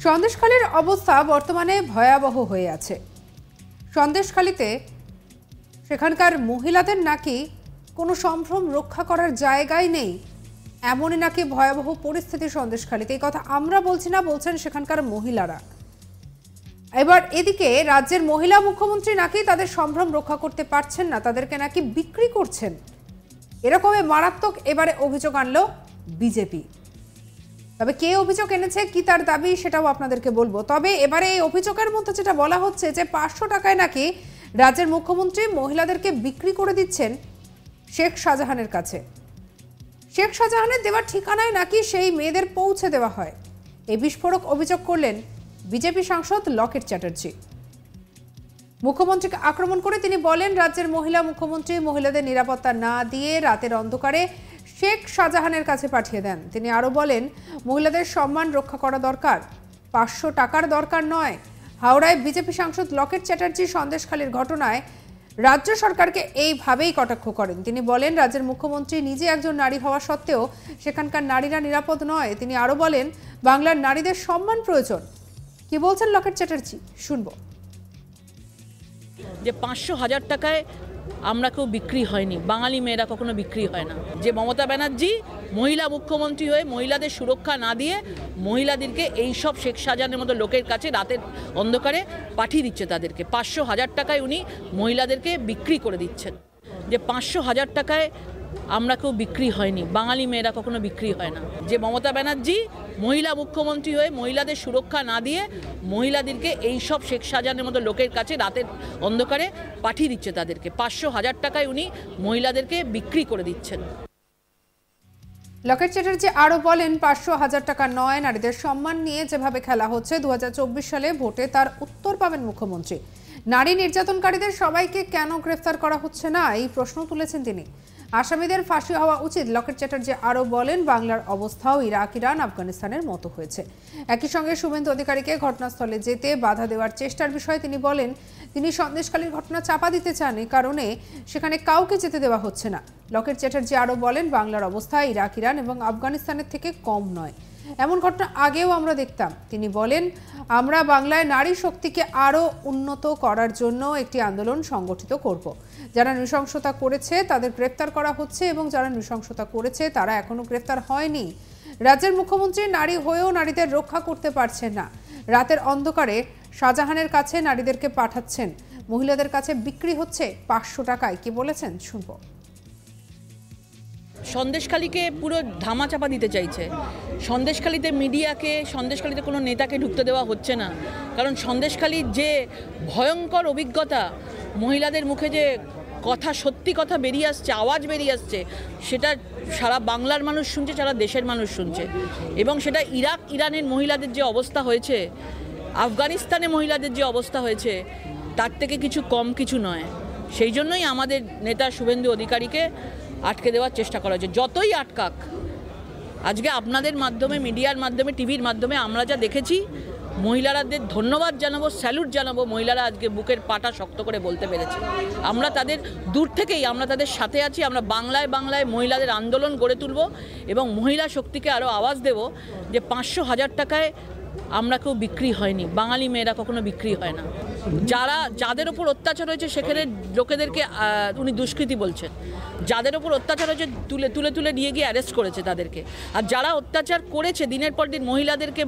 সন্দেশখালীর অবস্থা বর্তমানে ভয়াবহ হয়ে আছে। সন্দেশখালীতে সেখানকার মহিলাদের নাকি কোনো সম্ভ্রম রক্ষা করার জায়গাই নেই, এমনই নাকি ভয়াবহ পরিস্থিতি সন্দেশখালীতে। এই কথা আমরা বলছি না, বলছেন সেখানকার মহিলারা। এবার এদিকে রাজ্যের মহিলা মুখ্যমন্ত্রী নাকি তাদের সম্ভ্রম রক্ষা করতে পারছেন না, তাদেরকে নাকি বিক্রি করছেন। এরকমই মারাত্মক এবারে অভিযোগ আনলো বিজেপি। তবে কে অভিযোগ এনেছে, কি তার দাবি, সেটাও আপনাদেরকে বলবো। তবে এবারে এই অভিযোগের মধ্যে যেটা বলা হচ্ছে যে 500 টাকায় নাকি রাজ্যের মুখ্যমন্ত্রী মহিলাদেরকে বিক্রি করে দিচ্ছেন শেখ শাহজাহানের কাছে। শেখ শাহজাহানের দেওয়ার ঠিকানায় নাকি সেই মেয়েদের পৌঁছে দেওয়া হয়। এই বিস্ফোরক অভিযোগ করলেন বিজেপি সাংসদ লকেট চ্যাটার্জি। মুখ্যমন্ত্রীকে আক্রমণ করে তিনি বলেন, রাজ্যের মহিলা মুখ্যমন্ত্রী মহিলাদের নিরাপত্তা না দিয়ে রাতের অন্ধকারে শেখ শাহজাহানের কাছে পাঠিয়ে দেন। তিনি আরও বলেন, মহিলাদের সম্মান রক্ষা করা দরকার, 500 টাকার দরকার নয়। হাওড়ায় বিজেপি সাংসদ লকেট চ্যাটার্জি সন্দেশখালীর ঘটনায় রাজ্য সরকারকে এইভাবেই কটাক্ষ করেন। তিনি বলেন, রাজ্যের মুখ্যমন্ত্রী নিজে একজন নারী হওয়া সত্ত্বেও সেখানকার নারীরা নিরাপদ নয়। তিনি আরও বলেন, বাংলার নারীদের সম্মান প্রয়োজন। কি বলছেন লকেট চ্যাটার্জি, শুনবো। যে 500,000 টাকায় আমরা কেউ বিক্রি হয়নি, বাঙালি মেয়েরা কখনো বিক্রি হয় না। যে মমতা ব্যানার্জি মহিলা মুখ্যমন্ত্রী হয়ে মহিলাদের সুরক্ষা না দিয়ে মহিলাদেরকে এইসব শেখ শাহজাহানের মতো লোকের কাছে রাতের অন্ধকারে পাঠিয়ে দিচ্ছে, তাদেরকে 500,000 টাকায় উনি মহিলাদেরকে বিক্রি করে দিচ্ছেন। যে 500,000 টাকায় আমরা কেউ বিক্রি হয়নি, বাঙালি মেয়েরা কখনো বিক্রি হয় না। যে মমতা ব্যানার্জি মহিলা মুখ্যমন্ত্রী হয়ে মহিলাদের সুরক্ষা না দিয়ে মহিলাদেরকে এইসব শেখ শাহজাহানের মতো লোকের কাছে রাতের অন্ধকারে পাঠিয়ে দিচ্ছে, তাদেরকে 500,000 টাকায় উনি মহিলাদেরকে বিক্রি করে দিচ্ছেন। লকেট চ্যাটার্জি আরও বলেন, 500,000 টাকা নয়, নারীদের সম্মান নিয়ে যেভাবে খেলা হচ্ছে 2024 সালে ভোটে তার উত্তর পাবেন মুখ্যমন্ত্রী। নারী নির্যাতনকারীদের সবাইকে কেন গ্রেফতার করা হচ্ছে না, এই প্রশ্ন তুলেছেন তিনি। আসামিদের ফাঁসি হওয়া উচিত। লকেট চ্যাটার্জি আরও বলেন, বাংলার অবস্থাও ইরাক, ইরান, আফগানিস্তানের মতো হয়েছে। একই সঙ্গে শুভেন্দু অধিকারীকে ঘটনাস্থলে যেতে বাধা দেওয়ার চেষ্টার বিষয়ে তিনি বলেন, তিনি সন্দেশখালীর ঘটনা চাপা দিতে চান, এই কারণে সেখানে কাউকে যেতে দেওয়া হচ্ছে না। লকেট চ্যাটার্জি আরও বলেন, বাংলার অবস্থা ইরাক, ইরান এবং আফগানিস্তানের থেকে কম নয়। এমন ঘটনা আগেও আমরা দেখতাম। তিনি বলেন, আমরা বাংলায় নারী শক্তিকে আরও উন্নত করার জন্য একটি আন্দোলন সংগঠিত করব। যারা নৃশংসতা করেছে তাদের গ্রেফতার করা হচ্ছে এবং যারা নৃশংসতা করেছে তারা এখনো গ্রেফতার হয়নি। রাজ্যের মুখ্যমন্ত্রী নারী হয়েও নারীদের রক্ষা করতে পারছেন না। রাতের অন্ধকারে শাহজাহানের কাছে নারীদেরকে পাঠাচ্ছেন, মহিলাদের কাছে বিক্রি হচ্ছে 500 টাকায়। কি বলেছেন, শুনবো। সন্দেশখালীকে পুরো ধামাচাপা দিতে চাইছে। সন্দেশখালীতে মিডিয়াকে, সন্দেশখালীতে কোনো নেতাকে ঢুকতে দেওয়া হচ্ছে না। কারণ সন্দেশখালীর যে ভয়ঙ্কর অভিজ্ঞতা, মহিলাদের মুখে যে কথা, সত্যি কথা বেরিয়ে আসছে, আওয়াজ বেরিয়ে আসছে, সেটা সারা বাংলার মানুষ শুনছে, সারা দেশের মানুষ শুনছে। এবং সেটা ইরাক, ইরানের মহিলাদের যে অবস্থা হয়েছে, আফগানিস্তানে মহিলাদের যে অবস্থা হয়েছে, তার থেকে কিছু কম কিছু নয়। সেই জন্যই আমাদের নেতা শুভেন্দু অধিকারীকে আটকে দেওয়ার চেষ্টা করা হয়েছে। যতই আটকাক, আজকে আপনাদের মাধ্যমে, মিডিয়ার মাধ্যমে, টিভির মাধ্যমে আমরা যা দেখেছি, মহিলারাদের ধন্যবাদ জানাবো, স্যালুট জানাবো। মহিলারা আজকে বুকের পাটা শক্ত করে বলতে পেরেছে। আমরা তাদের দূর থেকেই আমরা তাদের সাথে আছি। আমরা বাংলায় বাংলায় মহিলাদের আন্দোলন গড়ে তুলব এবং মহিলা শক্তিকে আরও আওয়াজ দেব যে 500,000 টাকায় আমরা কেউ বিক্রি হয়নি, বাঙালি মেয়েরা কখনো বিক্রি হয় না। যাদের ওপর অত্যাচার হয়েছে সেখানে লোকেদেরকে উনি দুষ্কৃতী বলছেন। যাদের ওপর অত্যাচার হয়েছে তুলে তুলে নিয়ে গিয়ে অ্যারেস্ট করেছে তাদেরকে। আর যারা অত্যাচার করেছে দিনের পর দিন মহিলাদেরকে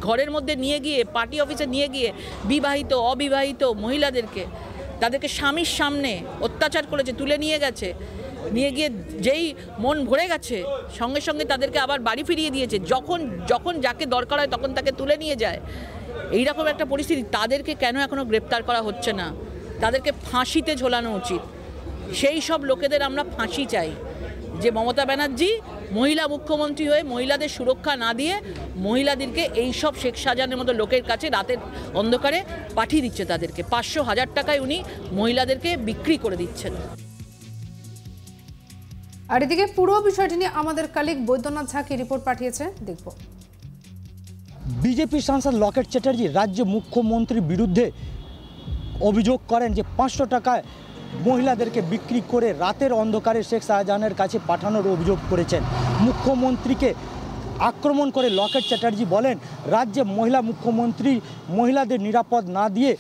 ঘরের মধ্যে নিয়ে গিয়ে, পার্টি অফিসে নিয়ে গিয়ে, বিবাহিত অবিবাহিত মহিলাদেরকে তাদেরকে স্বামীর সামনে অত্যাচার করেছে, তুলে নিয়ে গেছে, নিয়ে গিয়ে যেই মন ভরে গেছে সঙ্গে সঙ্গে তাদেরকে আবার বাড়ি ফিরিয়ে দিয়েছে। যখন যাকে দরকার হয় তখন তাকে তুলে নিয়ে যায়। এইরকম একটা পরিস্থিতি, তাদেরকে কেন এখনও গ্রেপ্তার করা হচ্ছে না? তাদেরকে ফাঁসিতে ঝোলানো উচিত। সেই সব লোকেদের আমরা ফাঁসি চাই। যে মমতা ব্যানার্জি মহিলা মুখ্যমন্ত্রী হয়ে মহিলাদের সুরক্ষা না দিয়ে মহিলাদেরকে এইসব শেখ শাহজাহানের মতো লোকের কাছে রাতের অন্ধকারে পাঠিয়ে দিচ্ছে, তাদেরকে 500,000 টাকায় উনি মহিলাদেরকে বিক্রি করে দিচ্ছেন। আর এদিকে পুরো বিষয়টি নিয়ে আমাদের কলিগ বৈদ্যনাথ ঝা কি রিপোর্ট পাঠিয়েছে, দেখব। বিজেপি সাংসদ লকেট চ্যাটার্জি রাজ্য মুখ্যমন্ত্রীর বিরুদ্ধে অভিযোগ করেন যে 500 টাকায় মহিলাদেরকে বিক্রি করে রাতের অন্ধকারে শেখ শাহজাহানের কাছে পাঠানোর অভিযোগ করেছেন। মুখ্যমন্ত্রীকে আক্রমণ করে লকেট চ্যাটার্জি বলেন রাজ্যে মহিলা মুখ্যমন্ত্রী মহিলাদের নিরাপদ না দিয়ে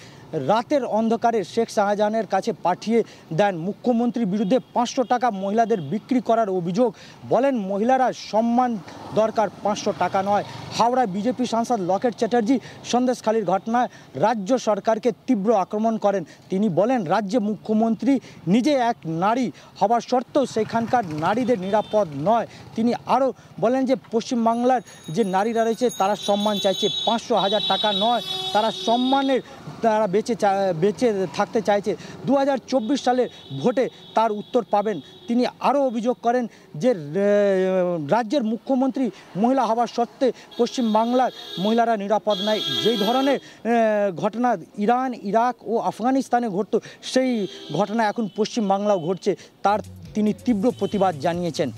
রাতের অন্ধকারে শেখ শাহজাহানের কাছে পাঠিয়ে দেন। মুখ্যমন্ত্রীর বিরুদ্ধে 500 টাকা মহিলাদের বিক্রি করার অভিযোগ। বলেন মহিলারা সম্মান দরকার, 500 টাকা নয়। হাওড়া বিজেপি সাংসদ লকেট চ্যাটার্জি সন্দেশখালীর ঘটনায় রাজ্য সরকারকে তীব্র আক্রমণ করেন। তিনি বলেন রাজ্যে মুখ্যমন্ত্রী নিজে এক নারী হওয়ার সত্ত্বেও সেখানকার নারীদের নিরাপদ নয়। তিনি আরও বলেন যে পশ্চিমবাংলার যে নারীরা রয়েছে তারা সম্মান চাইছে, 500,000 টাকা নয়, তারা সম্মানের তারা বেঁচে থাকতে চাইছে। 2024 সালের ভোটে তার উত্তর পাবেন। তিনি আরও অভিযোগ করেন যে রাজ্যের মুখ্যমন্ত্রী মহিলা হওয়ার সত্ত্বে পশ্চিমবাংলার মহিলারা নিরাপদ নয়। যেই ধরনের ঘটনা ইরান, ইরাক ও আফগানিস্তানে ঘটতো সেই ঘটনা এখন পশ্চিমবাংলাও ঘটছে, তার তিনি তীব্র প্রতিবাদ জানিয়েছেন।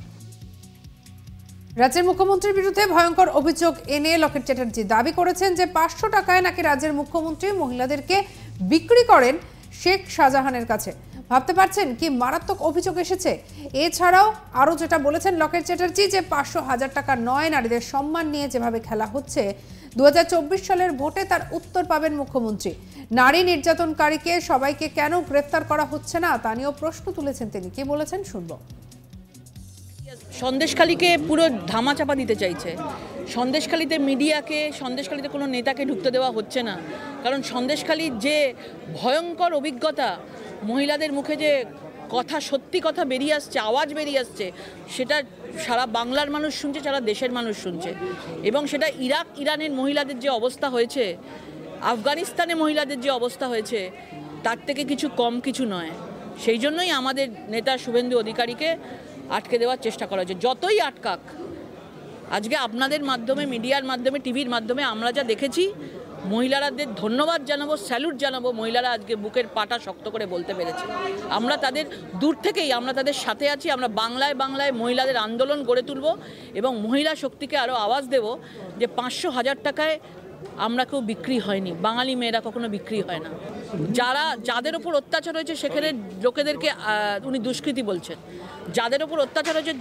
রাজ্যের মুখ্যমন্ত্রীর বিরুদ্ধে ভয়ঙ্কর অভিযোগ এনে লকেট চ্যাটার্জি দাবি করেছেন যে 500 টাকায় নাকি রাজ্যের মুখ্যমন্ত্রী মহিলাদেরকে বিক্রি করেন শেখ শাহজাহানের কাছে। ভাবতে পারছেন কি মারাত্মক অভিযোগ এসেছে। এছাড়াও আরও যেটা বলেছেন লকেট চ্যাটার্জি যে 500,000 টাকা নয়, নারীদের সম্মান নিয়ে যেভাবে খেলা হচ্ছে 2024 সালের ভোটে তার উত্তর পাবেন মুখ্যমন্ত্রী। নারী নির্যাতনকারীকে সবাইকে কেন গ্রেফতার করা হচ্ছে না তা নিয়েও প্রশ্ন তুলেছেন তিনি। কি বলেছেন শুনবো। সন্দেশখালীকে পুরো ধামাচাপা দিতে চাইছে। সন্দেশখালীতে মিডিয়াকে, সন্দেশখালীতে কোনো নেতাকে ঢুকতে দেওয়া হচ্ছে না, কারণ সন্দেশখালীর যে ভয়ঙ্কর অভিজ্ঞতা, মহিলাদের মুখে যে কথা, সত্যি কথা বেরিয়ে আসছে, আওয়াজ বেরিয়ে আসছে, সেটা সারা বাংলার মানুষ শুনছে, সারা দেশের মানুষ শুনছে। এবং সেটা ইরাক, ইরানের মহিলাদের যে অবস্থা হয়েছে, আফগানিস্তানে মহিলাদের যে অবস্থা হয়েছে, তার থেকে কিছু কম কিছু নয়। সেই জন্যই আমাদের নেতা শুভেন্দু অধিকারীকে আটকে দেওয়ার চেষ্টা করা হয়েছে। যতই আটকাক, আজকে আপনাদের মাধ্যমে, মিডিয়ার মাধ্যমে, টিভির মাধ্যমে আমরা যা দেখেছি, মহিলারাদের ধন্যবাদ জানাবো, স্যালুট জানাবো। মহিলারা আজকে বুকের পাটা শক্ত করে বলতে পেরেছে। আমরা তাদের দূর থেকেই আমরা তাদের সাথে আছি। আমরা বাংলায় বাংলায় মহিলাদের আন্দোলন গড়ে তুলব এবং মহিলা শক্তিকে আরও আওয়াজ দেব যে 500,000 টাকায় আমরা কেউ বিক্রি হয়নি, বাঙালি মেয়েরা কখনো বিক্রি হয় না। যাদের ওপর অত্যাচার হয়েছে সেখানে লোকেদেরকে উনি দুষ্কৃতী বলছেন। যাদের ওপর অত্যাচার হয়েছে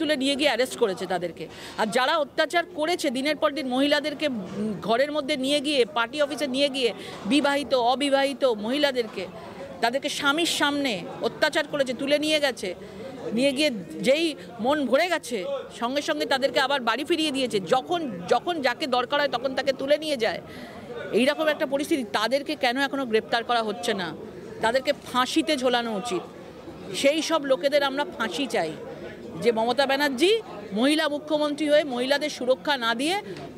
তুলে নিয়ে গিয়ে অ্যারেস্ট করেছে তাদেরকে। আর যারা অত্যাচার করেছে দিনের পর দিন মহিলাদেরকে ঘরের মধ্যে নিয়ে গিয়ে, পার্টি অফিসে নিয়ে গিয়ে, বিবাহিত অবিবাহিত মহিলাদেরকে তাদেরকে স্বামীর সামনে অত্যাচার করেছে, তুলে নিয়ে গেছে, নিয়ে গিয়ে যেই মন ভরে গেছে সঙ্গে সঙ্গে তাদেরকে আবার বাড়ি ফিরিয়ে দিয়েছে। যখন যাকে দরকার হয় তখন তাকে তুলে নিয়ে যায়। এইরকম একটা পরিস্থিতি, তাদেরকে কেন এখনও গ্রেপ্তার করা হচ্ছে না? তাদেরকে ফাঁসিতে ঝোলানো উচিত। সেই সব লোকেদের আমরা ফাঁসি চাই। যে মমতা ব্যানার্জি মহিলা মুখ্যমন্ত্রী হয়ে মহিলাদের সুরক্ষা না দিয়ে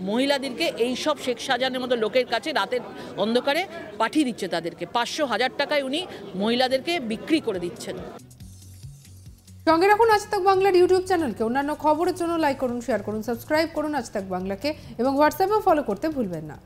মহিলাদেরকে এই সব শেখ শাহজাহানের মতো লোকের কাছে রাতের অন্ধকারে পাঠিয়ে দিচ্ছে। তাদেরকে 500,000 টাকায় উনি মহিলাদেরকে বিক্রি করে দিচ্ছেন। সঙ্গে রাখুন আজ তাক বাংলার ইউটিউব চ্যানেলকে। অন্যান্য খবরের জন্য লাইক করুন, শেয়ার করুন, সাবস্ক্রাইব করুন আজ তাক বাংলাকে এবং হোয়াটসঅ্যাপেও ফলো করতে ভুলবেন না।